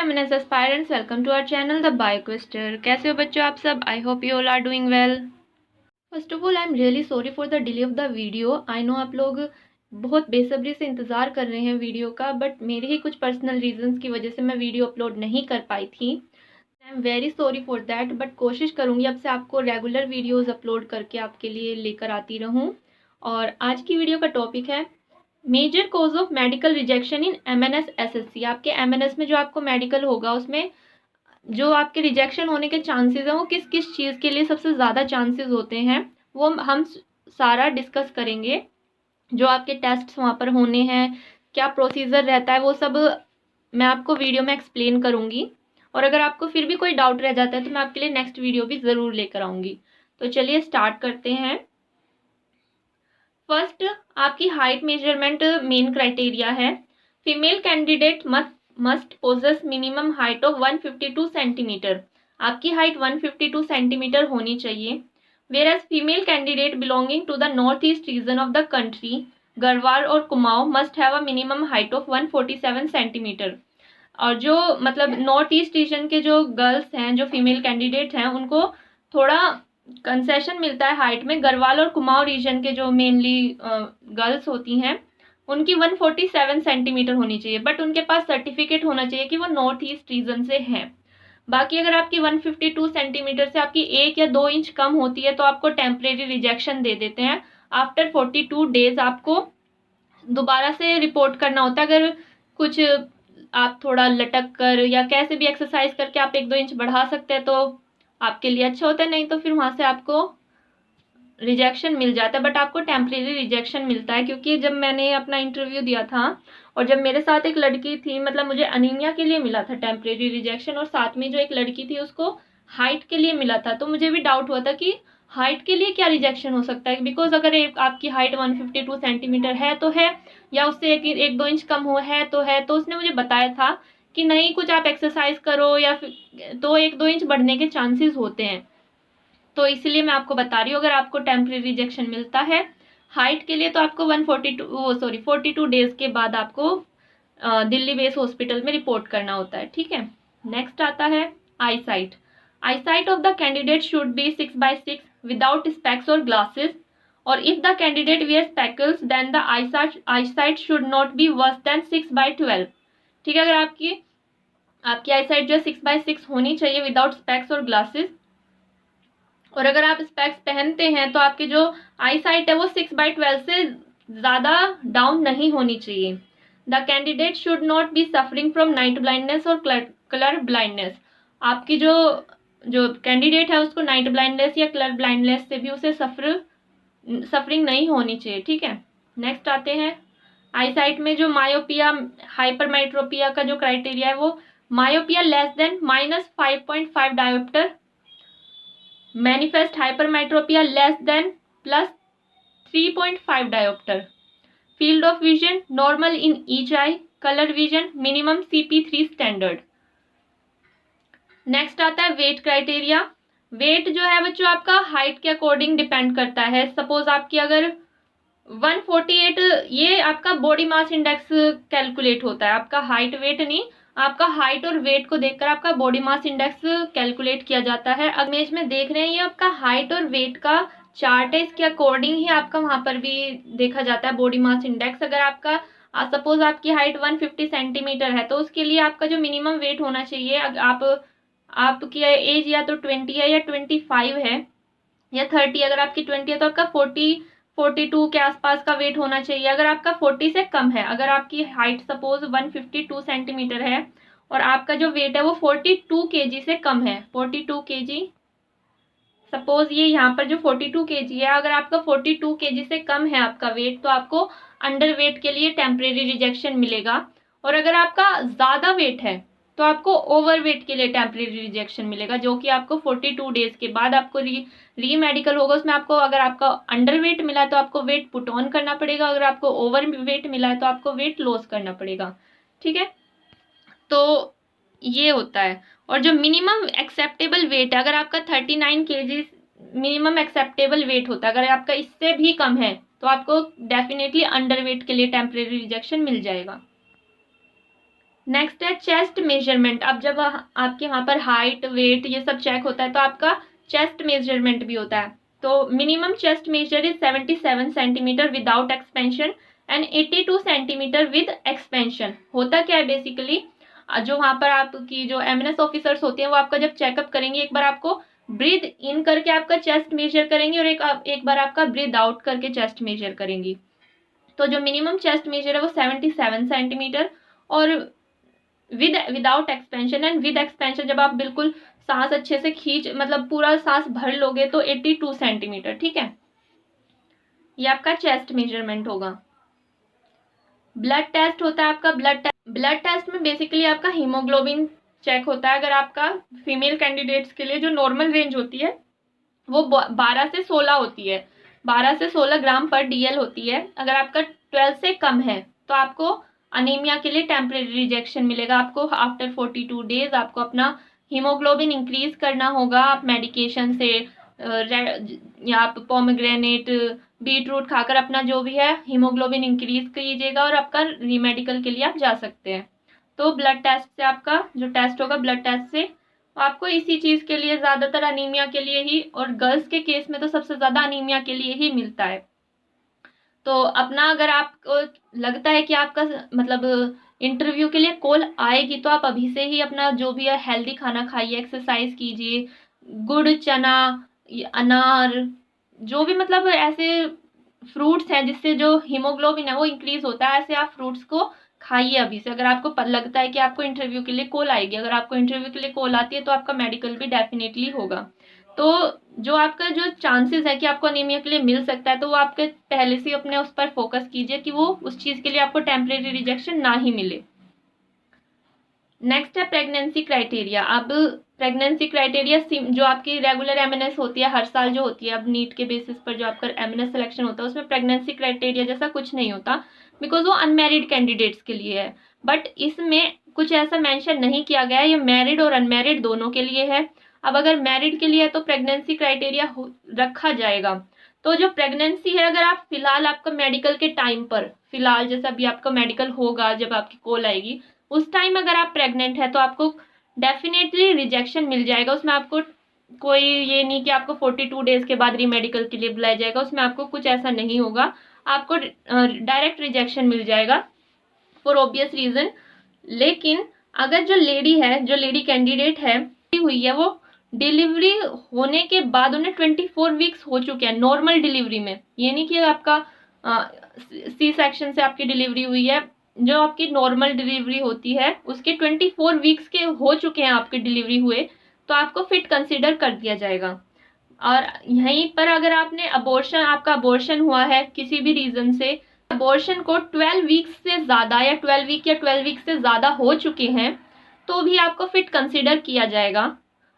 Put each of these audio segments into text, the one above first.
MNS aspirants, welcome to our channel the bioquester. कैसे हो बच्चों आप सब? I hope you all are doing well. First of all I am really sorry for the delay of the video. I know आप लोग बहुत बेसब्री से इंतज़ार कर रहे हैं वीडियो का, बट मेरे ही कुछ पर्सनल रीजंस की वजह से मैं वीडियो अपलोड नहीं कर पाई थी। I am very sorry for that, but कोशिश करूँगी अब से आपको रेगुलर वीडियोज़ अपलोड करके आपके लिए लेकर आती रहूँ। और आज की वीडियो का टॉपिक है major cause of medical rejection in MNS SSC. आपके एमएनएस में जो आपको मेडिकल होगा उसमें जो आपके रिजेक्शन होने के चांसेस हैं वो किस किस चीज़ के लिए सबसे ज़्यादा चांसेस होते हैं वो हम सारा डिस्कस करेंगे। जो आपके टेस्ट्स वहाँ पर होने हैं, क्या प्रोसीजर रहता है, वो सब मैं आपको वीडियो में एक्सप्लेन करूँगी। और अगर आपको फिर भी कोई डाउट रह जाता है तो मैं आपके लिए नेक्स्ट वीडियो भी ज़रूर लेकर आऊँगी। तो चलिए स्टार्ट करते हैं। फर्स्ट, आपकी हाइट मेजरमेंट मेन क्राइटेरिया है। Female candidate must possess minimum height of 152 centimetre. आपकी हाइट 152 सेंटीमीटर होनी चाहिए। Whereas female candidate belonging to the north east region of the country, Garhwal और Kumaon, must have a minimum height of 147 centimetre. और जो मतलब north east reason के जो girls हैं, जो फीमेल कैंडिडेट हैं, उनको थोड़ा कंसेशन मिलता है हाइट में। गढ़वाल और कुमाऊं रीजन के जो मेनली गर्ल्स होती हैं उनकी 147 सेंटीमीटर होनी चाहिए, बट उनके पास सर्टिफिकेट होना चाहिए कि वो नॉर्थ ईस्ट रीजन से हैं। बाकी अगर आपकी 152 सेंटीमीटर से आपकी 1 या 2 इंच कम होती है तो आपको टेम्परेरी रिजेक्शन दे देते हैं। आफ्टर 42 डेज आपको दोबारा से रिपोर्ट करना होता है। अगर कुछ आप थोड़ा लटक कर या कैसे भी एक्सरसाइज करके आप 1-2 इंच बढ़ा सकते हैं तो आपके लिए अच्छा होता है, नहीं तो फिर वहाँ से आपको रिजेक्शन मिल जाता है। बट आपको टेम्परेरी रिजेक्शन मिलता है, क्योंकि जब मैंने अपना इंटरव्यू दिया था और जब मेरे साथ एक लड़की थी, मतलब मुझे अनीमिया के लिए मिला था टेम्परेरी रिजेक्शन, और साथ में जो एक लड़की थी उसको हाइट के लिए मिला था। तो मुझे भी डाउट हुआ था कि हाइट के लिए क्या रिजेक्शन हो सकता है, बिकॉज अगर आपकी हाइट 152 सेंटीमीटर है तो है, या उससे 1-2 इंच कम हो है तो है। तो उसने मुझे बताया था कि नहीं, कुछ आप एक्सरसाइज करो या फिर तो 1-2 इंच बढ़ने के चांसेस होते हैं। तो इसलिए मैं आपको बता रही हूँ, अगर आपको टेम्परेरी रिजेक्शन मिलता है हाइट के लिए तो आपको 42 डेज के बाद आपको दिल्ली बेस हॉस्पिटल में रिपोर्ट करना होता है। ठीक है, नेक्स्ट आता है eyesight. Eyesight of the candidate should be 6/6 without specs और ग्लासेस, और if the candidate wear spectacles then the eyesight should not be worse than 6/12। ठीक है, अगर आपकी आई साइट जो है 6/6 होनी चाहिए विदाउट स्पेक्स और ग्लासेस, और अगर आप स्पेक्स पहनते हैं तो आपकी जो आई साइट है वो 6/12 से ज़्यादा डाउन नहीं होनी चाहिए। The candidate should not be suffering from night blindness और कलर ब्लाइंडनेस। आपकी जो जो कैंडिडेट है उसको नाइट ब्लाइंडनेस या कलर ब्लाइंडनेस से भी उसे सफरिंग नहीं होनी चाहिए। ठीक है, नेक्स्ट आते हैं आई साइट में जो मायोपिया हाइपरमेट्रोपिया का जो क्राइटेरिया है वो myopia less than -5.5 dioptre, manifest hypermetropia less than +3.5 dioptre, field of vision normal in each I, colour vision minimum CP3 standard. Next आता है वेट क्राइटेरिया। वेट जो है बच्चों आपका हाइट के अकॉर्डिंग डिपेंड करता है। सपोज आपकी अगर 148, ये आपका बॉडी मास इंडेक्स कैलकुलेट होता है, आपका हाइट वेट नहीं, आपका हाइट और वेट को देखकर आपका बॉडी मास इंडेक्स कैलकुलेट किया जाता है। इमेज में देख रहे हैं ये आपका हाइट और वेट का चार्ट है, इसके अकॉर्डिंग ही आपका वहां पर भी देखा जाता है बॉडी मास इंडेक्स। अगर आपका सपोज आपकी हाइट 150 सेंटीमीटर है तो उसके लिए आपका जो मिनिमम वेट होना चाहिए, आपकी एज या तो 20 है या 25 है या 30, अगर आपकी 20 है तो आपका 42 के आसपास का वेट होना चाहिए। अगर आपका 40 से कम है, अगर आपकी हाइट सपोज 152 सेंटीमीटर है और आपका जो वेट है वो 42 kg से कम है, 42 kg, सपोज ये यहाँ पर जो 42 kg है, अगर आपका 42 kg से कम है आपका वेट तो आपको अंडर वेट के लिए टेम्परेरी रिजेक्शन मिलेगा। और अगर आपका ज़्यादा वेट है तो आपको ओवर वेट के लिए टेम्परेरी रिजेक्शन मिलेगा, जो कि आपको 42 डेज के बाद आपको री मेडिकल होगा। उसमें आपको अगर आपका अंडर वेट मिला है तो आपको वेट पुट ऑन करना पड़ेगा, अगर आपको ओवर वेट मिला है तो आपको वेट लॉस करना पड़ेगा। ठीक है, तो ये होता है। और जो मिनिमम एक्सेप्टेबल वेट है, अगर आपका 39 kg मिनिमम एक्सेप्टेबल वेट होता है, अगर आपका इससे भी कम है तो आपको डेफिनेटली अंडर वेट के लिए टेम्परेरी रिजेक्शन मिल जाएगा। नेक्स्ट है चेस्ट मेजरमेंट। अब जब आपके वहाँ पर हाइट वेट ये सब चेक होता है तो आपका चेस्ट मेजरमेंट भी होता है। तो minimum chest measure is 77 centimetre without expansion and 82 centimetre with expansion. होता क्या है बेसिकली, जो वहाँ पर आपकी जो एमएनएस ऑफिसर्स होते हैं वो आपका जब चेकअप करेंगे, एक बार आपको ब्रीथ इन करके आपका चेस्ट मेजर करेंगे और एक बार आपका ब्रीथ आउट करके चेस्ट मेजर करेंगी। तो जो मिनिमम चेस्ट मेजर है वो 77 सेंटीमीटर और without expansion and with expansion जब आप बिल्कुल सांस अच्छे से खींच मतलब पूरा सांस भर लोगे तो 82 सेंटीमीटर। ठीक है, ये आपका चेस्ट मेजरमेंट होगा। ब्लड टेस्ट होता है आपका। ब्लड टेस्ट में बेसिकली आपका हीमोग्लोबिन चेक होता है। अगर आपका फीमेल कैंडिडेट्स के लिए जो नॉर्मल रेंज होती है वो 12 से 16 होती है, 12 से 16 ग्राम पर डीएल होती है। अगर आपका 12 से कम है तो आपको अनीमिया के लिए टेम्परेरी रिजेक्शन मिलेगा। आपको आफ्टर 42 डेज आपको अपना हीमोग्लोबिन इंक्रीज करना होगा। आप मेडिकेशन से या आप पोमेग्रेनेट बीट रूट खाकर अपना जो भी है हीमोग्लोबिन इंक्रीज कीजिएगा और आपका रीमेडिकल के लिए आप जा सकते हैं। तो ब्लड टेस्ट से आपका जो टेस्ट होगा ब्लड टेस्ट से आपको इसी चीज के लिए ज्यादातर अनीमिया के लिए ही, और गर्ल्स के केस में तो सबसे ज्यादा अनीमिया के लिए ही मिलता है। तो अपना अगर आपको लगता है कि आपका मतलब इंटरव्यू के लिए कॉल आएगी तो आप अभी से ही अपना जो भी है हेल्दी खाना खाइए, एक्सरसाइज कीजिए, गुड़ चना अनार जो भी मतलब ऐसे फ्रूट्स हैं जिससे जो हीमोग्लोबिन है वो इंक्रीज होता है, ऐसे आप फ्रूट्स को खाइए अभी से। अगर आपको लगता है कि आपको इंटरव्यू के लिए कॉल आएगी, अगर आपको इंटरव्यू के लिए कॉल आती है तो आपका मेडिकल भी डेफिनेटली होगा। तो जो आपका जो चांसेस है कि आपको अनीमिया के लिए मिल सकता है तो वो आपके पहले से अपने उस पर फोकस कीजिए कि वो उस चीज के लिए आपको टेम्परेरी रिजेक्शन ना ही मिले। नेक्स्ट है प्रेगनेंसी क्राइटेरिया। अब प्रेगनेंसी क्राइटेरिया जो आपकी रेगुलर एमएनएस होती है हर साल जो होती है, अब नीट के बेसिस पर जो आपका एमएनएस सिलेक्शन होता है उसमें प्रेगनेंसी क्राइटेरिया जैसा कुछ नहीं होता, बिकॉज वो अनमैरिड कैंडिडेट्स के लिए है। बट इसमें कुछ ऐसा मेंशन नहीं किया गया है, ये मैरिड और अनमैरिड दोनों के लिए है। अब अगर मैरिड के लिए है तो प्रेगनेंसी क्राइटेरिया रखा जाएगा। तो जो प्रेगनेंसी है, अगर आप फिलहाल आपका मेडिकल के टाइम पर फिलहाल जैसा अभी आपका मेडिकल होगा जब आपकी कॉल आएगी उस टाइम अगर आप प्रेग्नेंट है तो आपको डेफिनेटली रिजेक्शन मिल जाएगा। उसमें आपको कोई ये नहीं कि आपको 42 डेज के बाद रीमेडिकल के लिए बुलाया जाएगा, उसमें आपको कुछ ऐसा नहीं होगा, आपको डायरेक्ट रिजेक्शन मिल जाएगा फॉर ऑब्वियस रीजन। लेकिन अगर जो लेडी है, जो लेडी कैंडिडेट है हुई है, वो डिलीवरी होने के बाद उन्हें 24 वीक्स हो चुके हैं नॉर्मल डिलीवरी में, ये नहीं कि आपका सी सेक्शन से आपकी डिलीवरी हुई है, जो आपकी नॉर्मल डिलीवरी होती है उसके 24 वीक्स के हो चुके हैं आपके डिलीवरी हुए तो आपको फिट कंसीडर कर दिया जाएगा। और यहीं पर अगर आपने आपका अबॉर्शन हुआ है किसी भी रीजन से, अबॉर्शन को 12 वीक्स से ज़्यादा या 12 वीक या 12 वीक से ज़्यादा हो चुके हैं तो भी आपको फिट कंसीडर किया जाएगा।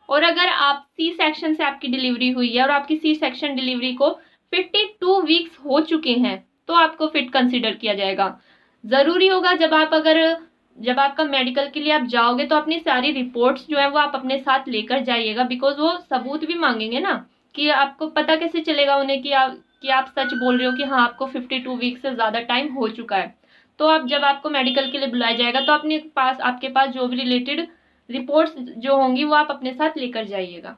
और अगर आप सी सेक्शन से आपकी डिलीवरी हुई है और आपकी सी सेक्शन डिलीवरी को 52 वीक्स हो चुके हैं तो आपको फिट कंसीडर किया जाएगा। ज़रूरी होगा जब आपका मेडिकल के लिए आप जाओगे तो अपनी सारी रिपोर्ट्स जो है वो आप अपने साथ लेकर जाइएगा, बिकॉज वो सबूत भी मांगेंगे ना, कि आपको पता कैसे चलेगा उन्हें कि आप सच बोल रहे हो कि हाँ आपको 52 वीक से ज़्यादा टाइम हो चुका है। तो आप जब आपको मेडिकल के लिए बुलाया जाएगा तो आपके पास जो भी रिलेटेड रिपोर्ट्स जो होंगी वो आप अपने साथ लेकर जाइएगा।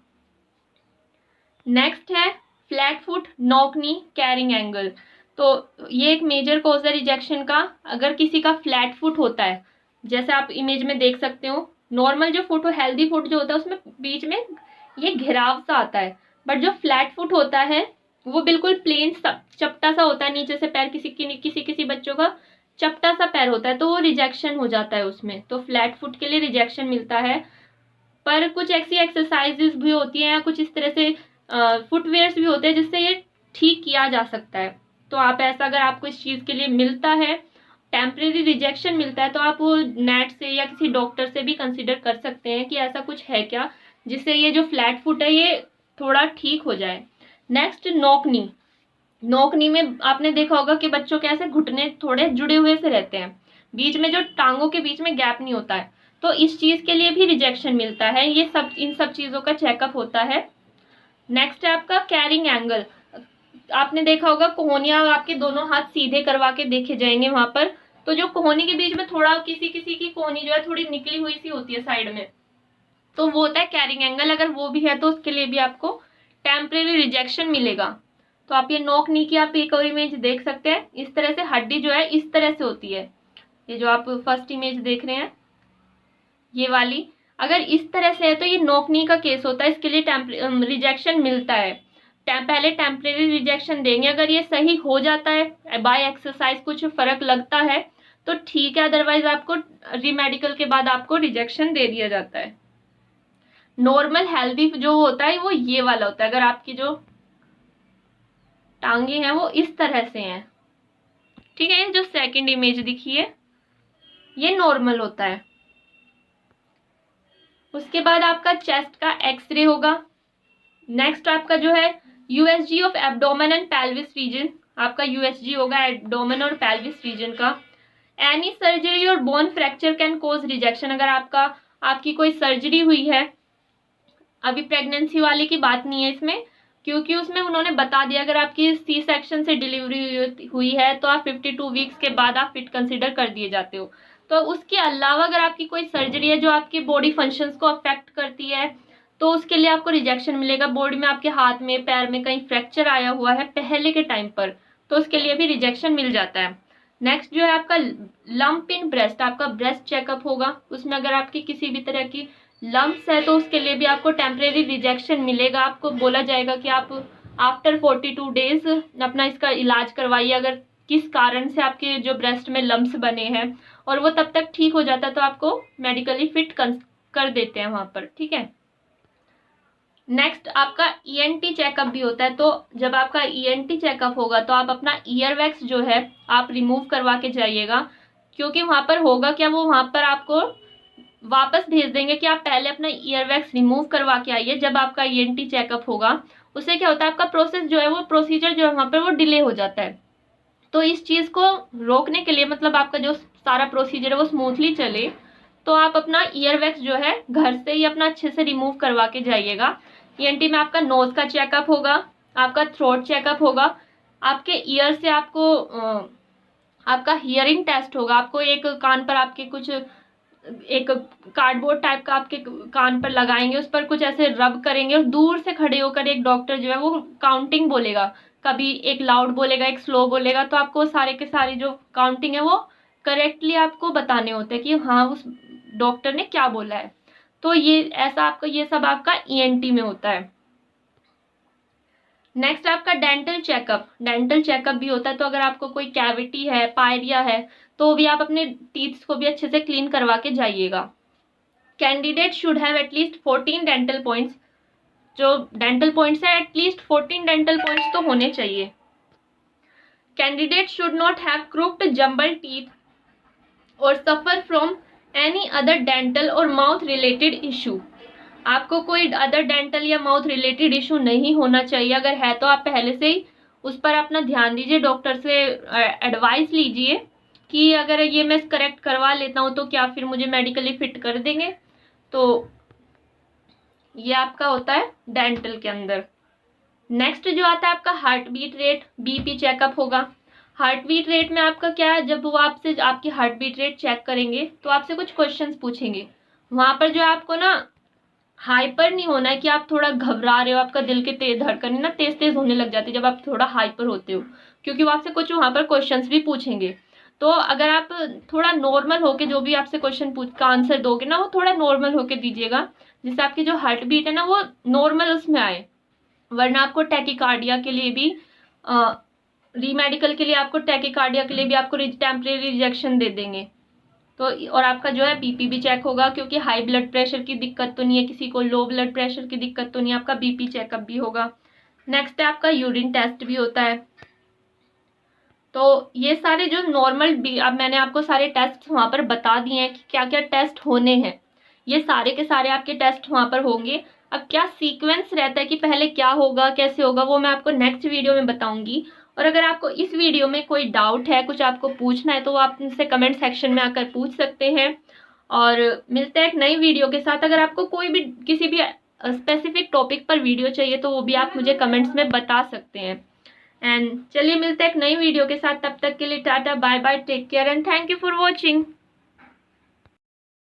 नेक्स्ट है flat foot, knock knee, carrying angle. तो ये एक मेजर कॉज है रिजेक्शन का। अगर किसी का फ्लैट फुट होता है, जैसे आप इमेज में देख सकते हो, नॉर्मल जो फुट हो हेल्दी फुट जो होता है उसमें बीच में ये घिराव सा आता है, बट जो फ्लैट फुट होता है वो बिल्कुल प्लेन चपटा सा होता है, नीचे से पैर किसी बच्चों का चपटा सा पैर होता है तो वो रिजेक्शन हो जाता है उसमें, तो फ्लैट फुट के लिए रिजेक्शन मिलता है। पर कुछ ऐसी एक्सरसाइजेस भी होती हैं, कुछ इस तरह से फुटवेयर्स भी होते हैं जिससे ये ठीक किया जा सकता है। तो आप ऐसा अगर आपको इस चीज़ के लिए मिलता है, टेम्परेरी रिजेक्शन मिलता है, तो आप वो नेट से या किसी डॉक्टर से भी कंसीडर कर सकते हैं कि ऐसा कुछ है क्या जिससे ये जो फ्लैट फुट है ये थोड़ा ठीक हो जाए। नेक्स्ट नोकनी। नोकनी में आपने देखा होगा कि बच्चों के ऐसे घुटने थोड़े जुड़े हुए से रहते हैं, बीच में जो टांगों के बीच में गैप नहीं होता है, तो इस चीज़ के लिए भी रिजेक्शन मिलता है। इन सब चीज़ों का चेकअप होता है। नेक्स्ट है आपका कैरिंग एंगल। आपने देखा होगा कोहनिया आपके दोनों हाथ सीधे करवा के देखे जाएंगे वहां पर, तो जो कोहनी के बीच में थोड़ा किसी किसी की कोहनी जो है थोड़ी निकली हुई सी होती है साइड में, तो वो होता है कैरिंग एंगल। अगर वो भी है तो उसके लिए भी आपको टेम्परेरी रिजेक्शन मिलेगा। तो आप ये नोक नी की आप एक और इमेज देख सकते हैं। इस तरह से हड्डी जो है इस तरह से होती है, ये जो आप फर्स्ट इमेज देख रहे हैं ये वाली, अगर इस तरह से है तो ये नोक नी का केस होता है, इसके लिए रिजेक्शन मिलता है। पहले टेम्परेरी रिजेक्शन देंगे, अगर ये सही हो जाता है बाय एक्सरसाइज, कुछ फर्क लगता है तो ठीक है, अदरवाइज आपको रीमेडिकल के बाद आपको रिजेक्शन दे दिया जाता है। नॉर्मल हेल्दी जो होता है वो ये वाला होता है, अगर आपकी जो टांगे हैं वो इस तरह से हैं, ठीक है। ये जो सेकंड इमेज दिखी है ये नॉर्मल होता है। उसके बाद आपका चेस्ट का एक्सरे होगा। नेक्स्ट आपका जो है USG of abdomen and pelvis region, आपका यूएसजी होगा एब्डोमेन और पेल्विस रीजन का। एनी सर्जरी और bone fracture can cause rejection, अगर आपकी कोई सर्जरी हुई है, अभी प्रेगनेंसी वाले की बात नहीं है इसमें, क्योंकि उसमें उन्होंने बता दिया अगर आपकी सी सेक्शन से डिलीवरी हुई है तो आप 52 वीक्स के बाद आप फिट कंसिडर कर दिए जाते हो। तो उसके अलावा अगर आपकी कोई सर्जरी है जो आपकी बॉडी फंक्शंस को अफेक्ट करती है तो उसके लिए आपको रिजेक्शन मिलेगा। बॉडी में आपके हाथ में पैर में कहीं फ्रैक्चर आया हुआ है पहले के टाइम पर, तो उसके लिए भी रिजेक्शन मिल जाता है। नेक्स्ट जो है आपका लंप इन ब्रेस्ट, आपका ब्रेस्ट चेकअप होगा, उसमें अगर आपकी किसी भी तरह की लंप्स है तो उसके लिए भी आपको टेम्परेरी रिजेक्शन मिलेगा। आपको बोला जाएगा कि आप आफ्टर 42 डेज अपना इसका इलाज करवाइए, अगर किस कारण से आपके जो ब्रेस्ट में लंप्स बने हैं, और वो तब तक ठीक हो जाता है तो आपको मेडिकली फिट कर देते हैं वहां पर, ठीक है। नेक्स्ट आपका ईएनटी चेकअप भी होता है। तो जब आपका ईएनटी चेकअप होगा तो आप अपना ईयर वैक्स जो है आप रिमूव करवा के जाइएगा, क्योंकि वहां पर होगा क्या, वो वहां पर आपको वापस भेज देंगे कि आप पहले अपना ईयर वैक्स रिमूव करवा के आइए जब आपका ईएनटी चेकअप होगा। उससे क्या होता है आपका प्रोसेस जो है वो प्रोसीजर जो है वहां पर वो डिले हो जाता है। तो इस चीज को रोकने के लिए, मतलब आपका जो सारा प्रोसीजर है वो स्मूथली चले, तो आप अपना ईयर वैक्स जो है घर से ही अपना अच्छे से रिमूव करवा के जाइएगा। ईएनटी में आपका नोज का चेकअप होगा, आपका थ्रोट चेकअप होगा, आपके ईयर से आपको आपका हियरिंग टेस्ट होगा। आपको एक कान पर आपके कुछ एक कार्डबोर्ड टाइप का आपके कान पर लगाएंगे, उस पर कुछ ऐसे रब करेंगे और दूर से खड़े होकर एक डॉक्टर जो है वो काउंटिंग बोलेगा, कभी एक लाउड बोलेगा एक स्लो बोलेगा, तो आपको सारे के सारी जो काउंटिंग है वो करेक्टली आपको बताने होते हैं कि हाँ उस डॉक्टर ने क्या बोला है। तो ये ऐसा आपका ये सब आपका ईएनटी में होता है। नेक्स्ट आपका डेंटल चेकअप, डेंटल चेकअप भी होता है। तो अगर आपको कोई कैविटी है पायरिया है तो भी आप अपने टीथ को भी अच्छे से क्लीन करवा के जाइएगा। Candidate should have at least 14 dental points, जो डेंटल पॉइंट्स है एटलीस्ट 14 डेंटल पॉइंट्स तो होने चाहिए। Candidate should not have crooked jumble teeth और suffer from any other dental और माउथ रिलेटेड इशू, आपको कोई अदर डेंटल या माउथ रिलेटेड इशू नहीं होना चाहिए। अगर है तो आप पहले से ही उस पर अपना ध्यान दीजिए, डॉक्टर से एडवाइस लीजिए कि अगर ये मैं करेक्ट करवा लेता हूँ तो क्या फिर मुझे मेडिकली फिट कर देंगे। तो ये आपका होता है डेंटल के अंदर। नेक्स्ट जो आता है आपका heartbeat rate, BP checkup होगा। हार्ट बीट रेट में आपका क्या है, जब वो आपसे आपकी हार्ट बीट रेट चेक करेंगे तो आपसे कुछ क्वेश्चंस पूछेंगे। वहां पर जो आपको ना हाइपर नहीं होना है कि आप थोड़ा घबरा रहे हो, आपका दिल के तेज धड़कन ना तेज तेज होने लग जाती है जब आप थोड़ा हाइपर होते हो, क्योंकि वो आपसे कुछ वहां पर क्वेश्चंस भी पूछेंगे। तो अगर आप थोड़ा नॉर्मल होके जो भी आपसे क्वेश्चन पूछ का आंसर दोगे ना वो थोड़ा नॉर्मल होके दीजिएगा, जिससे आपकी जो हार्ट बीट है ना वो नॉर्मल उसमें आए। वरना आपको टैकीकार्डिया के लिए भी रीमेडिकल के लिए आपको टैकीकार्डिया के लिए भी आपको टेम्परेरी रिजेक्शन दे देंगे। तो और आपका जो है बीपी भी चेक होगा, क्योंकि हाई ब्लड प्रेशर की दिक्कत तो नहीं है किसी को, लो ब्लड प्रेशर की दिक्कत तो नहीं है, आपका बीपी चेकअप भी होगा। नेक्स्ट है आपका यूरिन टेस्ट भी होता है। तो ये सारे जो नॉर्मल अब मैंने आपको सारे टेस्ट वहां पर बता दिए हैं कि क्या क्या टेस्ट होने हैं, ये सारे के सारे आपके टेस्ट वहां पर होंगे। अब क्या सीक्वेंस रहता है कि पहले क्या होगा कैसे होगा वो मैं आपको नेक्स्ट वीडियो में बताऊंगी। और अगर आपको इस वीडियो में कोई डाउट है, कुछ आपको पूछना है, तो आप मुझसे कमेंट सेक्शन में आकर पूछ सकते हैं। और मिलते हैं एक नई वीडियो के साथ। अगर आपको कोई भी किसी भी स्पेसिफिक टॉपिक पर वीडियो चाहिए तो वो भी आप मुझे कमेंट्स में बता सकते हैं। एंड चलिए मिलते हैं एक नई वीडियो के साथ, तब तक के लिए tata bye bye, take care and thank you for watching.